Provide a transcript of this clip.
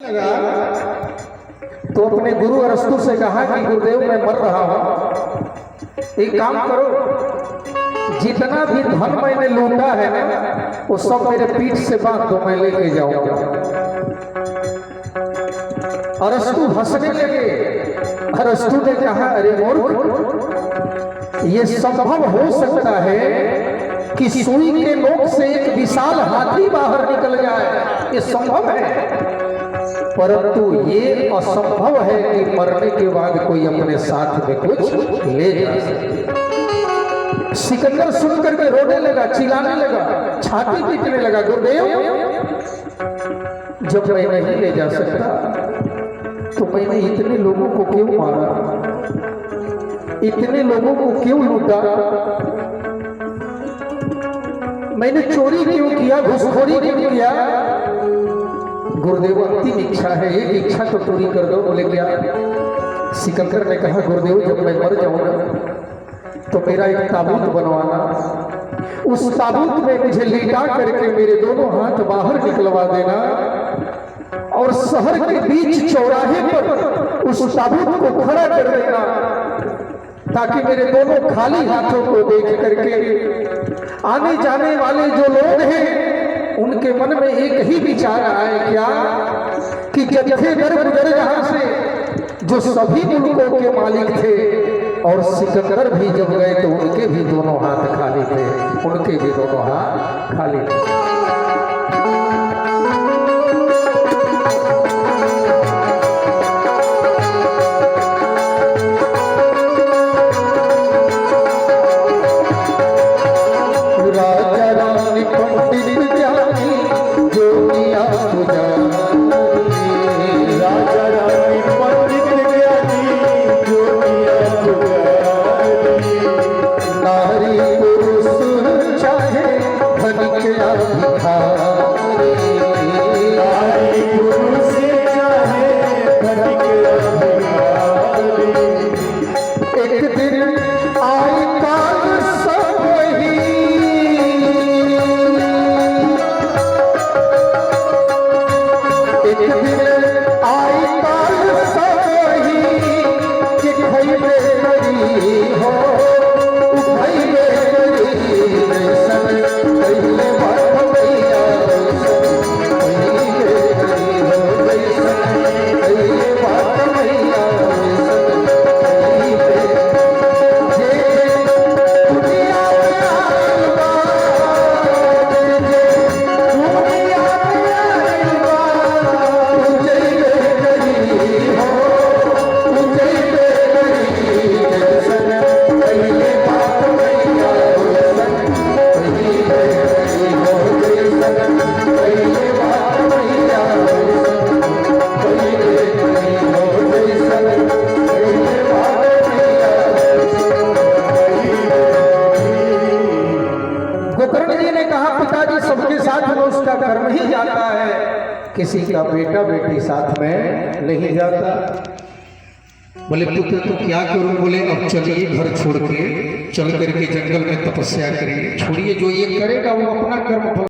तो अपने गुरु अरस्तु से कहा कि गुरुदेव मैं मर रहा हूं, एक काम करो, जितना भी धन मैंने लूटा है ना वो सब मेरे पीठ से बांध दो, मैं लेके जाऊंगा। अरस्तु हंसने लगे। अरस्तु ने कहा अरे मूर्ख, ये संभव हो सकता है कि सुई के नोक से एक विशाल हाथी बाहर निकल जाए, ये संभव है, परंतु ये असंभव है कि मरने के बाद कोई अपने साथ में कुछ ले जा सके। सिकंदर सुनकर के रोने लगा, चिल्लाने लगा, छाती पीटने लगा, गुरुदेव जब मैं नहीं ले जा सकता तो मैंने इतने लोगों को क्यों मारा, इतने लोगों को क्यों लूटा, मैंने चोरी क्यों किया, घुसखोरी क्यों किया। गुरुदेव अंतिम इच्छा है, एक इच्छा तो पूरी कर दो। बोले क्या? सिकंदर ने कहा गुरुदेव जब मैं मर जाऊंगा तो मेरा एक ताबूत बनवाना, उस ताबूत में मुझे लिटा करके मेरे दोनों हाथ बाहर निकलवा देना और शहर के बीच चौराहे पर उस ताबूत को खड़ा कर देना ताकि मेरे दोनों खाली हाथों को देख करके आने जाने वाले जो लोग हैं उनके मन में एक ही विचार आए, क्या कि जत्थे दर गुजर जहां से जो सभी मुल्कों के मालिक थे और सिकंदर भी जब गए तो उनके भी दोनों हाथ खाली थे, उनके भी दोनों हाथ खाली थे। कर्म ही जाता है, किसी का बेटा बेटी साथ में नहीं जाता। बोले पुत्र तो क्या करूं? बोले अब चलिए घर छोड़ के चल करके जंगल में तपस्या करिए। छोड़िए, जो ये करेगा वो अपना कर्म